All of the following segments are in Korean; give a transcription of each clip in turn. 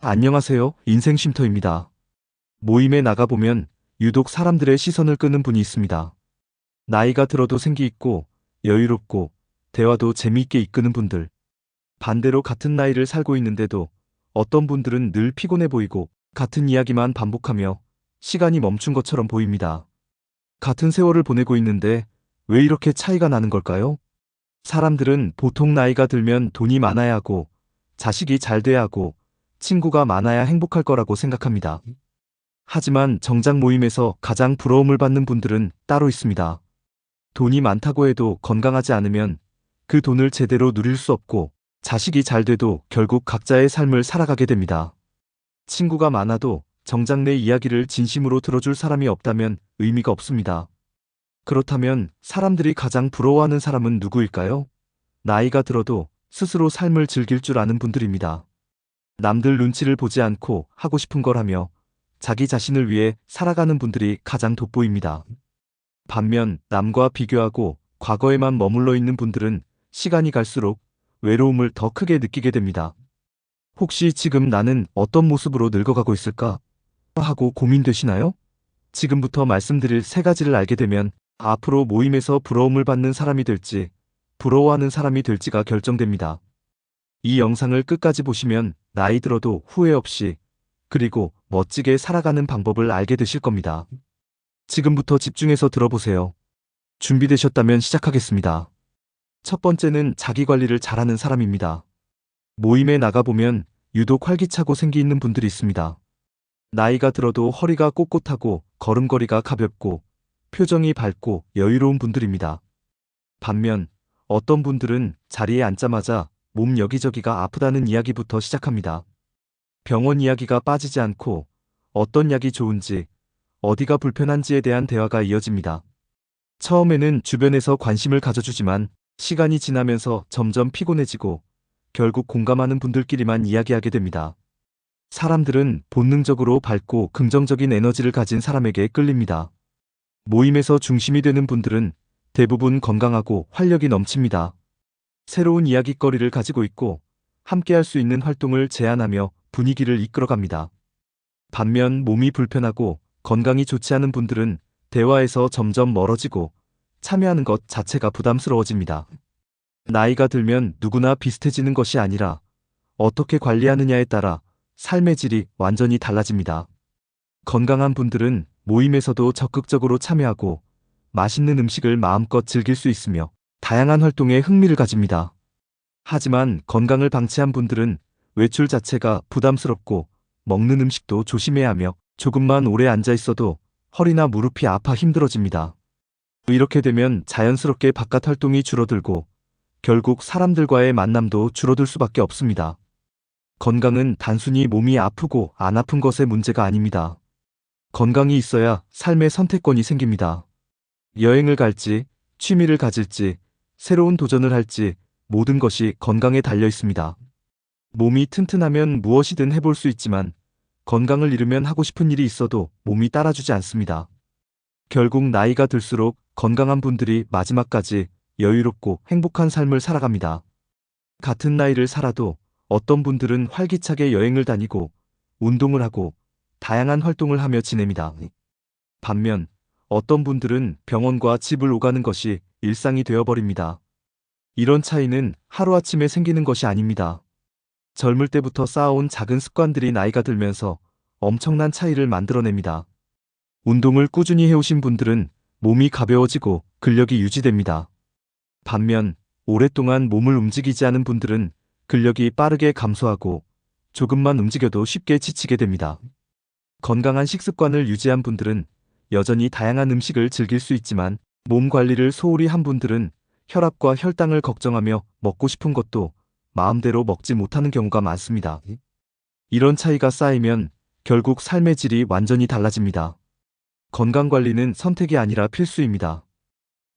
안녕하세요. 인생쉼터입니다. 모임에 나가보면 유독 사람들의 시선을 끄는 분이 있습니다. 나이가 들어도 생기 있고 여유롭고 대화도 재미있게 이끄는 분들. 반대로 같은 나이를 살고 있는데도 어떤 분들은 늘 피곤해 보이고 같은 이야기만 반복하며 시간이 멈춘 것처럼 보입니다. 같은 세월을 보내고 있는데 왜 이렇게 차이가 나는 걸까요? 사람들은 보통 나이가 들면 돈이 많아야 하고 자식이 잘 돼야 하고 친구가 많아야 행복할 거라고 생각합니다. 하지만 정작 모임에서 가장 부러움을 받는 분들은 따로 있습니다. 돈이 많다고 해도 건강하지 않으면 그 돈을 제대로 누릴 수 없고 자식이 잘 돼도 결국 각자의 삶을 살아가게 됩니다. 친구가 많아도 정작 내 이야기를 진심으로 들어줄 사람이 없다면 의미가 없습니다. 그렇다면 사람들이 가장 부러워하는 사람은 누구일까요? 나이가 들어도 스스로 삶을 즐길 줄 아는 분들입니다. 남들 눈치를 보지 않고 하고 싶은 걸 하며 자기 자신을 위해 살아가는 분들이 가장 돋보입니다. 반면 남과 비교하고 과거에만 머물러 있는 분들은 시간이 갈수록 외로움을 더 크게 느끼게 됩니다. 혹시 지금 나는 어떤 모습으로 늙어가고 있을까? 하고 고민되시나요? 지금부터 말씀드릴 세 가지를 알게 되면 앞으로 모임에서 부러움을 받는 사람이 될지, 부러워하는 사람이 될지가 결정됩니다. 이 영상을 끝까지 보시면 나이 들어도 후회 없이 그리고 멋지게 살아가는 방법을 알게 되실 겁니다. 지금부터 집중해서 들어보세요. 준비되셨다면 시작하겠습니다. 첫 번째는 자기 관리를 잘하는 사람입니다. 모임에 나가보면 유독 활기차고 생기 있는 분들이 있습니다. 나이가 들어도 허리가 꼿꼿하고 걸음걸이가 가볍고 표정이 밝고 여유로운 분들입니다. 반면 어떤 분들은 자리에 앉자마자 몸 여기저기가 아프다는 이야기부터 시작합니다. 병원 이야기가 빠지지 않고 어떤 약이 좋은지, 어디가 불편한지에 대한 대화가 이어집니다. 처음에는 주변에서 관심을 가져주지만 시간이 지나면서 점점 피곤해지고 결국 공감하는 분들끼리만 이야기하게 됩니다. 사람들은 본능적으로 밝고 긍정적인 에너지를 가진 사람에게 끌립니다. 모임에서 중심이 되는 분들은 대부분 건강하고 활력이 넘칩니다. 새로운 이야깃거리를 가지고 있고 함께할 수 있는 활동을 제안하며 분위기를 이끌어갑니다. 반면 몸이 불편하고 건강이 좋지 않은 분들은 대화에서 점점 멀어지고 참여하는 것 자체가 부담스러워집니다. 나이가 들면 누구나 비슷해지는 것이 아니라 어떻게 관리하느냐에 따라 삶의 질이 완전히 달라집니다. 건강한 분들은 모임에서도 적극적으로 참여하고 맛있는 음식을 마음껏 즐길 수 있으며 다양한 활동에 흥미를 가집니다. 하지만 건강을 방치한 분들은 외출 자체가 부담스럽고 먹는 음식도 조심해야 하며 조금만 오래 앉아 있어도 허리나 무릎이 아파 힘들어집니다. 이렇게 되면 자연스럽게 바깥 활동이 줄어들고 결국 사람들과의 만남도 줄어들 수밖에 없습니다. 건강은 단순히 몸이 아프고 안 아픈 것의 문제가 아닙니다. 건강이 있어야 삶의 선택권이 생깁니다. 여행을 갈지, 취미를 가질지, 새로운 도전을 할지 모든 것이 건강에 달려 있습니다. 몸이 튼튼하면 무엇이든 해볼 수 있지만 건강을 잃으면 하고 싶은 일이 있어도 몸이 따라주지 않습니다. 결국 나이가 들수록 건강한 분들이 마지막까지 여유롭고 행복한 삶을 살아갑니다. 같은 나이를 살아도 어떤 분들은 활기차게 여행을 다니고 운동을 하고 다양한 활동을 하며 지냅니다. 반면 어떤 분들은 병원과 집을 오가는 것이 일상이 되어버립니다. 이런 차이는 하루아침에 생기는 것이 아닙니다. 젊을 때부터 쌓아온 작은 습관들이 나이가 들면서 엄청난 차이를 만들어냅니다. 운동을 꾸준히 해오신 분들은 몸이 가벼워지고 근력이 유지됩니다. 반면 오랫동안 몸을 움직이지 않은 분들은 근력이 빠르게 감소하고 조금만 움직여도 쉽게 지치게 됩니다. 건강한 식습관을 유지한 분들은 여전히 다양한 음식을 즐길 수 있지만 몸 관리를 소홀히 한 분들은 혈압과 혈당을 걱정하며 먹고 싶은 것도 마음대로 먹지 못하는 경우가 많습니다. 이런 차이가 쌓이면 결국 삶의 질이 완전히 달라집니다. 건강관리는 선택이 아니라 필수입니다.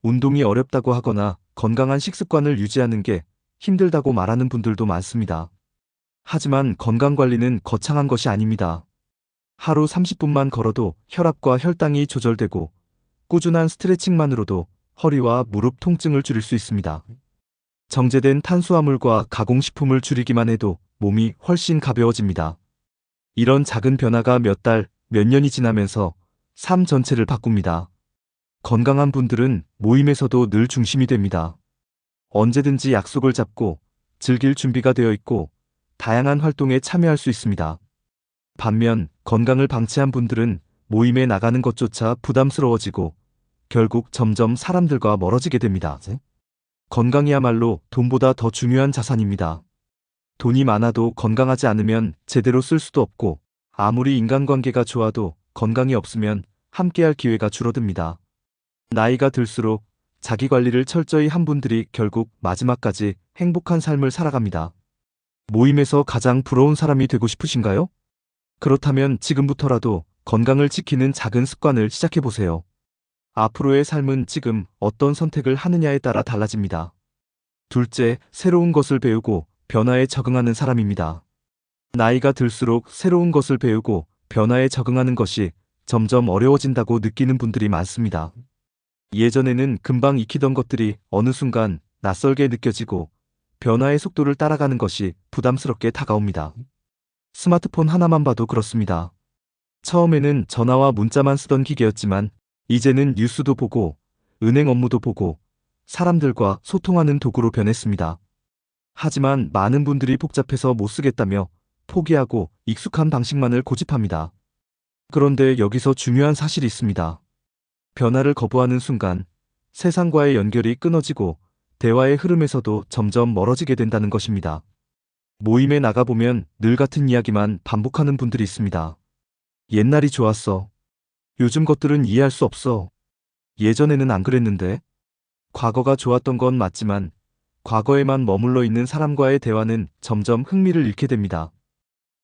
운동이 어렵다고 하거나 건강한 식습관을 유지하는 게 힘들다고 말하는 분들도 많습니다. 하지만 건강관리는 거창한 것이 아닙니다. 하루 30분만 걸어도 혈압과 혈당이 조절되고 꾸준한 스트레칭만으로도 허리와 무릎 통증을 줄일 수 있습니다. 정제된 탄수화물과 가공식품을 줄이기만 해도 몸이 훨씬 가벼워집니다. 이런 작은 변화가 몇 달, 몇 년이 지나면서 삶 전체를 바꿉니다. 건강한 분들은 모임에서도 늘 중심이 됩니다. 언제든지 약속을 잡고 즐길 준비가 되어 있고 다양한 활동에 참여할 수 있습니다. 반면 건강을 방치한 분들은 모임에 나가는 것조차 부담스러워지고 결국 점점 사람들과 멀어지게 됩니다. 건강이야말로 돈보다 더 중요한 자산입니다. 돈이 많아도 건강하지 않으면 제대로 쓸 수도 없고 아무리 인간관계가 좋아도 건강이 없으면 함께할 기회가 줄어듭니다. 나이가 들수록 자기 관리를 철저히 한 분들이 결국 마지막까지 행복한 삶을 살아갑니다. 모임에서 가장 부러운 사람이 되고 싶으신가요? 그렇다면 지금부터라도 건강을 지키는 작은 습관을 시작해보세요. 앞으로의 삶은 지금 어떤 선택을 하느냐에 따라 달라집니다. 둘째, 새로운 것을 배우고 변화에 적응하는 사람입니다. 나이가 들수록 새로운 것을 배우고 변화에 적응하는 것이 점점 어려워진다고 느끼는 분들이 많습니다. 예전에는 금방 익히던 것들이 어느 순간 낯설게 느껴지고 변화의 속도를 따라가는 것이 부담스럽게 다가옵니다. 스마트폰 하나만 봐도 그렇습니다. 처음에는 전화와 문자만 쓰던 기계였지만 이제는 뉴스도 보고 은행 업무도 보고 사람들과 소통하는 도구로 변했습니다. 하지만 많은 분들이 복잡해서 못 쓰겠다며 포기하고 익숙한 방식만을 고집합니다. 그런데 여기서 중요한 사실이 있습니다. 변화를 거부하는 순간 세상과의 연결이 끊어지고 대화의 흐름에서도 점점 멀어지게 된다는 것입니다. 모임에 나가보면 늘 같은 이야기만 반복하는 분들이 있습니다. 옛날이 좋았어. 요즘 것들은 이해할 수 없어. 예전에는 안 그랬는데. 과거가 좋았던 건 맞지만 과거에만 머물러 있는 사람과의 대화는 점점 흥미를 잃게 됩니다.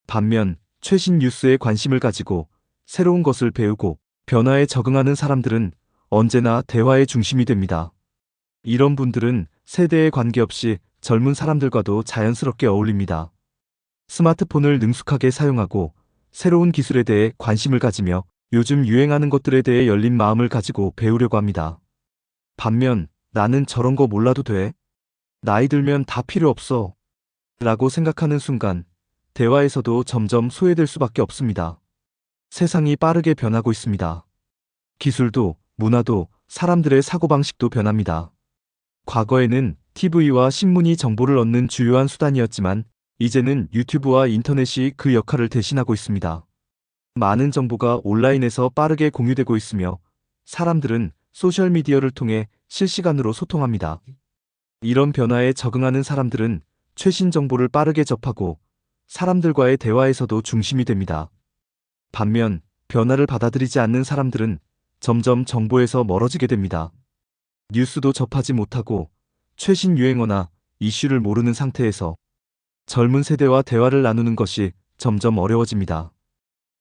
반면 최신 뉴스에 관심을 가지고 새로운 것을 배우고 변화에 적응하는 사람들은 언제나 대화의 중심이 됩니다. 이런 분들은 세대에 관계없이 젊은 사람들과도 자연스럽게 어울립니다. 스마트폰을 능숙하게 사용하고 새로운 기술에 대해 관심을 가지며 요즘 유행하는 것들에 대해 열린 마음을 가지고 배우려고 합니다. 반면 나는 저런 거 몰라도 돼. 나이 들면 다 필요 없어. 라고 생각하는 순간 대화에서도 점점 소외될 수밖에 없습니다. 세상이 빠르게 변하고 있습니다. 기술도, 문화도, 사람들의 사고방식도 변합니다. 과거에는 TV와 신문이 정보를 얻는 주요한 수단이었지만 이제는 유튜브와 인터넷이 그 역할을 대신하고 있습니다. 많은 정보가 온라인에서 빠르게 공유되고 있으며 사람들은 소셜미디어를 통해 실시간으로 소통합니다. 이런 변화에 적응하는 사람들은 최신 정보를 빠르게 접하고 사람들과의 대화에서도 중심이 됩니다. 반면 변화를 받아들이지 않는 사람들은 점점 정보에서 멀어지게 됩니다. 뉴스도 접하지 못하고 최신 유행어나 이슈를 모르는 상태에서 젊은 세대와 대화를 나누는 것이 점점 어려워집니다.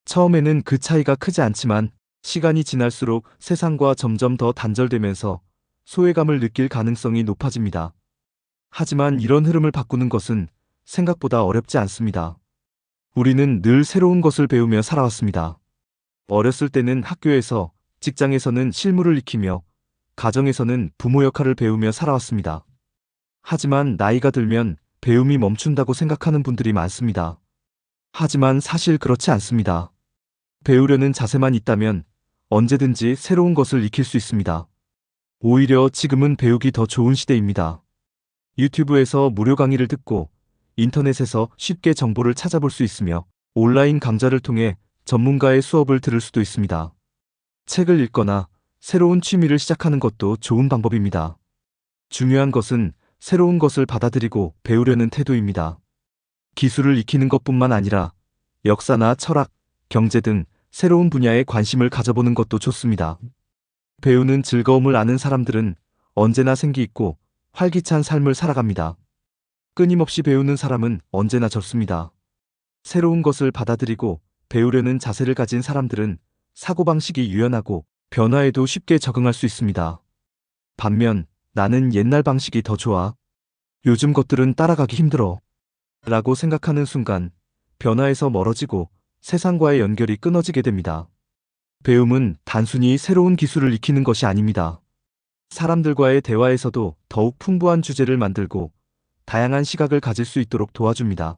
처음에는 그 차이가 크지 않지만 시간이 지날수록 세상과 점점 더 단절되면서 소외감을 느낄 가능성이 높아집니다. 하지만 이런 흐름을 바꾸는 것은 생각보다 어렵지 않습니다. 우리는 늘 새로운 것을 배우며 살아왔습니다. 어렸을 때는 학교에서, 직장에서는 실무를 익히며, 가정에서는 부모 역할을 배우며 살아왔습니다. 하지만 나이가 들면 배움이 멈춘다고 생각하는 분들이 많습니다. 하지만 사실 그렇지 않습니다. 배우려는 자세만 있다면 언제든지 새로운 것을 익힐 수 있습니다. 오히려 지금은 배우기 더 좋은 시대입니다. 유튜브에서 무료 강의를 듣고 인터넷에서 쉽게 정보를 찾아볼 수 있으며 온라인 강좌를 통해 전문가의 수업을 들을 수도 있습니다. 책을 읽거나 새로운 취미를 시작하는 것도 좋은 방법입니다. 중요한 것은 새로운 것을 받아들이고 배우려는 태도입니다. 기술을 익히는 것뿐만 아니라 역사나 철학, 경제 등 새로운 분야에 관심을 가져보는 것도 좋습니다. 배우는 즐거움을 아는 사람들은 언제나 생기 있고 활기찬 삶을 살아갑니다. 끊임없이 배우는 사람은 언제나 젊습니다. 새로운 것을 받아들이고 배우려는 자세를 가진 사람들은 사고방식이 유연하고 변화에도 쉽게 적응할 수 있습니다. 반면 나는 옛날 방식이 더 좋아. 요즘 것들은 따라가기 힘들어. 라고 생각하는 순간 변화에서 멀어지고 세상과의 연결이 끊어지게 됩니다. 배움은 단순히 새로운 기술을 익히는 것이 아닙니다. 사람들과의 대화에서도 더욱 풍부한 주제를 만들고 다양한 시각을 가질 수 있도록 도와줍니다.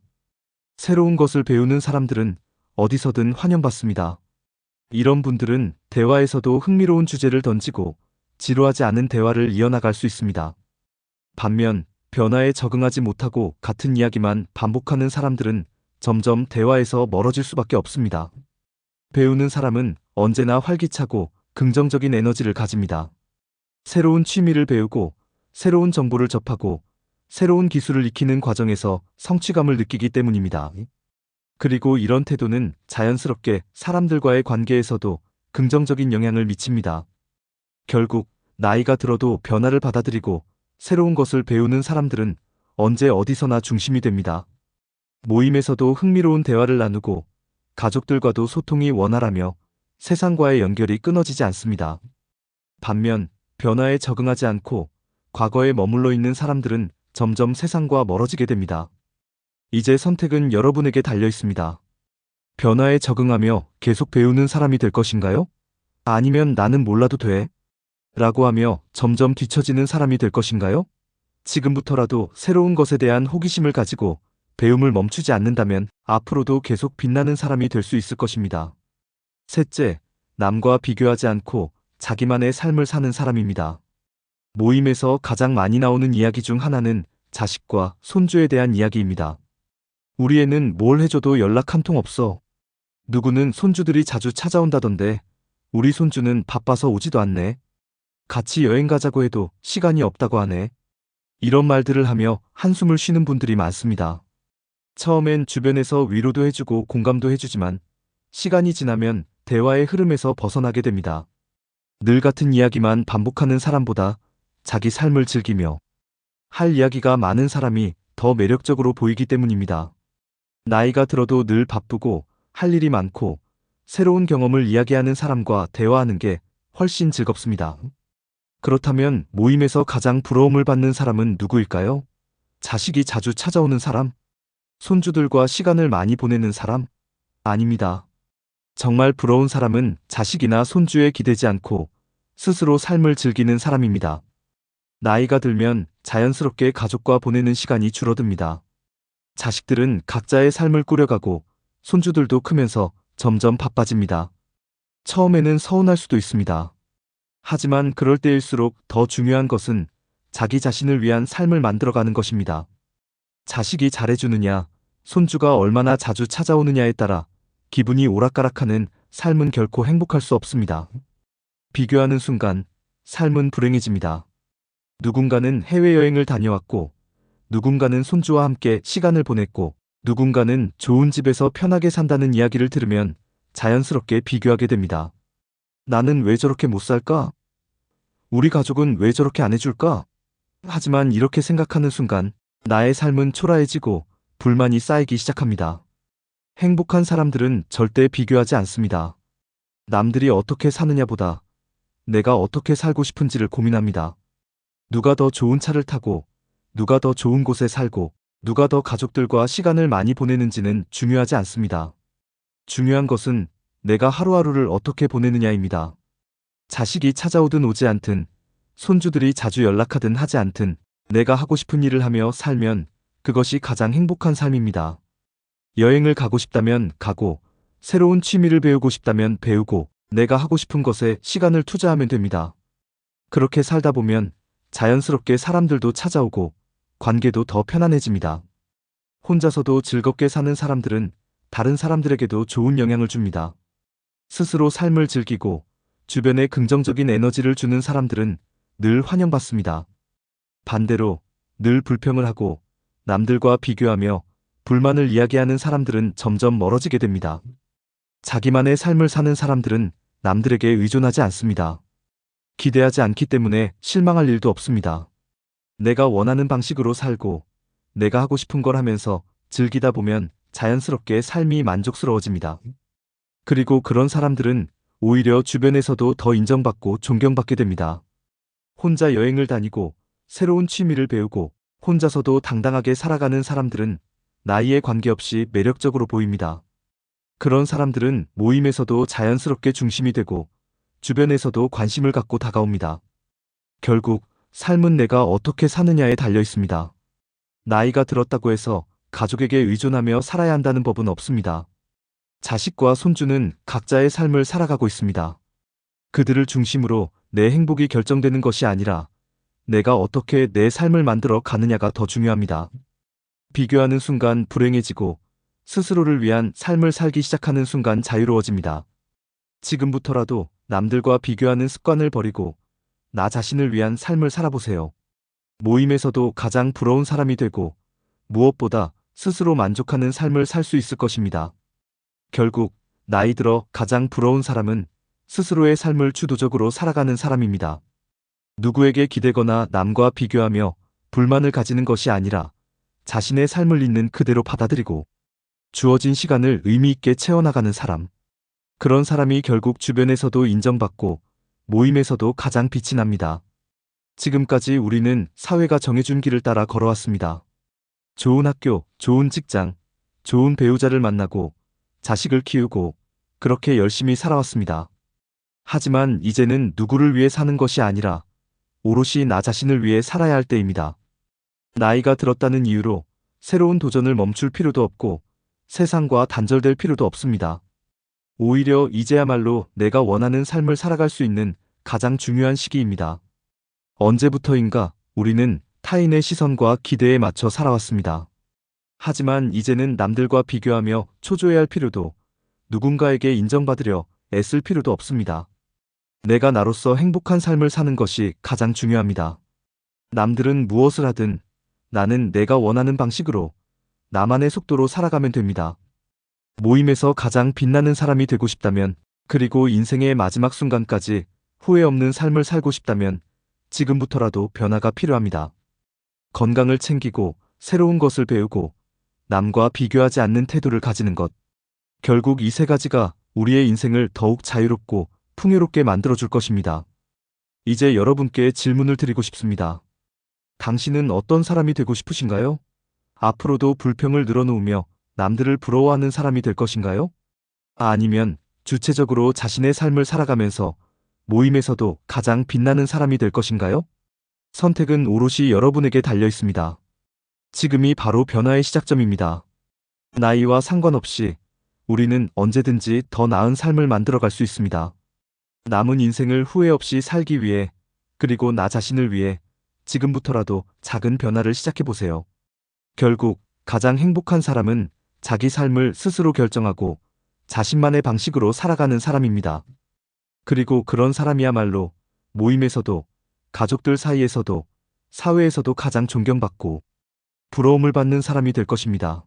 새로운 것을 배우는 사람들은 어디서든 환영받습니다. 이런 분들은 대화에서도 흥미로운 주제를 던지고 지루하지 않은 대화를 이어나갈 수 있습니다. 반면 변화에 적응하지 못하고 같은 이야기만 반복하는 사람들은 점점 대화에서 멀어질 수밖에 없습니다. 배우는 사람은 언제나 활기차고 긍정적인 에너지를 가집니다. 새로운 취미를 배우고 새로운 정보를 접하고 새로운 기술을 익히는 과정에서 성취감을 느끼기 때문입니다. 그리고 이런 태도는 자연스럽게 사람들과의 관계에서도 긍정적인 영향을 미칩니다. 결국 나이가 들어도 변화를 받아들이고 새로운 것을 배우는 사람들은 언제 어디서나 중심이 됩니다. 모임에서도 흥미로운 대화를 나누고 가족들과도 소통이 원활하며 세상과의 연결이 끊어지지 않습니다. 반면 변화에 적응하지 않고 과거에 머물러 있는 사람들은 점점 세상과 멀어지게 됩니다. 이제 선택은 여러분에게 달려 있습니다. 변화에 적응하며 계속 배우는 사람이 될 것인가요? 아니면 나는 몰라도 돼? 라고 하며 점점 뒤처지는 사람이 될 것인가요? 지금부터라도 새로운 것에 대한 호기심을 가지고 배움을 멈추지 않는다면 앞으로도 계속 빛나는 사람이 될 수 있을 것입니다. 셋째, 남과 비교하지 않고 자기만의 삶을 사는 사람입니다. 모임에서 가장 많이 나오는 이야기 중 하나는 자식과 손주에 대한 이야기입니다. 우리 애는 뭘 해줘도 연락 한 통 없어. 누구는 손주들이 자주 찾아온다던데 우리 손주는 바빠서 오지도 않네. 같이 여행 가자고 해도 시간이 없다고 하네. 이런 말들을 하며 한숨을 쉬는 분들이 많습니다. 처음엔 주변에서 위로도 해주고 공감도 해주지만 시간이 지나면 대화의 흐름에서 벗어나게 됩니다. 늘 같은 이야기만 반복하는 사람보다 자기 삶을 즐기며 할 이야기가 많은 사람이 더 매력적으로 보이기 때문입니다. 나이가 들어도 늘 바쁘고 할 일이 많고 새로운 경험을 이야기하는 사람과 대화하는 게 훨씬 즐겁습니다. 그렇다면 모임에서 가장 부러움을 받는 사람은 누구일까요? 자식이 자주 찾아오는 사람? 손주들과 시간을 많이 보내는 사람? 아닙니다. 정말 부러운 사람은 자식이나 손주에 기대지 않고 스스로 삶을 즐기는 사람입니다. 나이가 들면 자연스럽게 가족과 보내는 시간이 줄어듭니다. 자식들은 각자의 삶을 꾸려가고 손주들도 크면서 점점 바빠집니다. 처음에는 서운할 수도 있습니다. 하지만 그럴 때일수록 더 중요한 것은 자기 자신을 위한 삶을 만들어가는 것입니다. 자식이 잘해주느냐, 손주가 얼마나 자주 찾아오느냐에 따라 기분이 오락가락하는 삶은 결코 행복할 수 없습니다. 비교하는 순간 삶은 불행해집니다. 누군가는 해외여행을 다녀왔고, 누군가는 손주와 함께 시간을 보냈고, 누군가는 좋은 집에서 편하게 산다는 이야기를 들으면 자연스럽게 비교하게 됩니다. 나는 왜 저렇게 못 살까? 우리 가족은 왜 저렇게 안 해줄까? 하지만 이렇게 생각하는 순간 나의 삶은 초라해지고 불만이 쌓이기 시작합니다. 행복한 사람들은 절대 비교하지 않습니다. 남들이 어떻게 사느냐보다 내가 어떻게 살고 싶은지를 고민합니다. 누가 더 좋은 차를 타고, 누가 더 좋은 곳에 살고, 누가 더 가족들과 시간을 많이 보내는지는 중요하지 않습니다. 중요한 것은 내가 하루하루를 어떻게 보내느냐입니다. 자식이 찾아오든 오지 않든, 손주들이 자주 연락하든 하지 않든, 내가 하고 싶은 일을 하며 살면 그것이 가장 행복한 삶입니다. 여행을 가고 싶다면 가고, 새로운 취미를 배우고 싶다면 배우고, 내가 하고 싶은 것에 시간을 투자하면 됩니다. 그렇게 살다 보면 자연스럽게 사람들도 찾아오고, 관계도 더 편안해집니다. 혼자서도 즐겁게 사는 사람들은 다른 사람들에게도 좋은 영향을 줍니다. 스스로 삶을 즐기고, 주변에 긍정적인 에너지를 주는 사람들은 늘 환영받습니다. 반대로 늘 불평을 하고 남들과 비교하며 불만을 이야기하는 사람들은 점점 멀어지게 됩니다. 자기만의 삶을 사는 사람들은 남들에게 의존하지 않습니다. 기대하지 않기 때문에 실망할 일도 없습니다. 내가 원하는 방식으로 살고 내가 하고 싶은 걸 하면서 즐기다 보면 자연스럽게 삶이 만족스러워집니다. 그리고 그런 사람들은 오히려 주변에서도 더 인정받고 존경받게 됩니다. 혼자 여행을 다니고 새로운 취미를 배우고 혼자서도 당당하게 살아가는 사람들은 나이에 관계없이 매력적으로 보입니다. 그런 사람들은 모임에서도 자연스럽게 중심이 되고 주변에서도 관심을 갖고 다가옵니다. 결국 삶은 내가 어떻게 사느냐에 달려 있습니다. 나이가 들었다고 해서 가족에게 의존하며 살아야 한다는 법은 없습니다. 자식과 손주는 각자의 삶을 살아가고 있습니다. 그들을 중심으로 내 행복이 결정되는 것이 아니라 내가 어떻게 내 삶을 만들어 가느냐가 더 중요합니다. 비교하는 순간 불행해지고 스스로를 위한 삶을 살기 시작하는 순간 자유로워집니다. 지금부터라도 남들과 비교하는 습관을 버리고 나 자신을 위한 삶을 살아보세요. 모임에서도 가장 부러운 사람이 되고 무엇보다 스스로 만족하는 삶을 살 수 있을 것입니다. 결국 나이 들어 가장 부러운 사람은 스스로의 삶을 주도적으로 살아가는 사람입니다. 누구에게 기대거나 남과 비교하며 불만을 가지는 것이 아니라 자신의 삶을 있는 그대로 받아들이고 주어진 시간을 의미 있게 채워나가는 사람. 그런 사람이 결국 주변에서도 인정받고 모임에서도 가장 빛이 납니다. 지금까지 우리는 사회가 정해준 길을 따라 걸어왔습니다. 좋은 학교, 좋은 직장, 좋은 배우자를 만나고 자식을 키우고 그렇게 열심히 살아왔습니다. 하지만 이제는 누구를 위해 사는 것이 아니라 오롯이 나 자신을 위해 살아야 할 때입니다. 나이가 들었다는 이유로 새로운 도전을 멈출 필요도 없고 세상과 단절될 필요도 없습니다. 오히려 이제야말로 내가 원하는 삶을 살아갈 수 있는 가장 중요한 시기입니다. 언제부터인가 우리는 타인의 시선과 기대에 맞춰 살아왔습니다. 하지만 이제는 남들과 비교하며 초조해할 필요도 누군가에게 인정받으려 애쓸 필요도 없습니다. 내가 나로서 행복한 삶을 사는 것이 가장 중요합니다. 남들은 무엇을 하든 나는 내가 원하는 방식으로 나만의 속도로 살아가면 됩니다. 모임에서 가장 빛나는 사람이 되고 싶다면, 그리고 인생의 마지막 순간까지 후회 없는 삶을 살고 싶다면 지금부터라도 변화가 필요합니다. 건강을 챙기고 새로운 것을 배우고 남과 비교하지 않는 태도를 가지는 것. 결국 이 세 가지가 우리의 인생을 더욱 자유롭고 풍요롭게 만들어줄 것입니다. 이제 여러분께 질문을 드리고 싶습니다. 당신은 어떤 사람이 되고 싶으신가요? 앞으로도 불평을 늘어놓으며 남들을 부러워하는 사람이 될 것인가요? 아니면 주체적으로 자신의 삶을 살아가면서 모임에서도 가장 빛나는 사람이 될 것인가요? 선택은 오롯이 여러분에게 달려 있습니다. 지금이 바로 변화의 시작점입니다. 나이와 상관없이 우리는 언제든지 더 나은 삶을 만들어갈 수 있습니다. 남은 인생을 후회 없이 살기 위해, 그리고 나 자신을 위해 지금부터라도 작은 변화를 시작해보세요. 결국 가장 행복한 사람은 자기 삶을 스스로 결정하고 자신만의 방식으로 살아가는 사람입니다. 그리고 그런 사람이야말로 모임에서도, 가족들 사이에서도, 사회에서도 가장 존경받고 부러움을 받는 사람이 될 것입니다.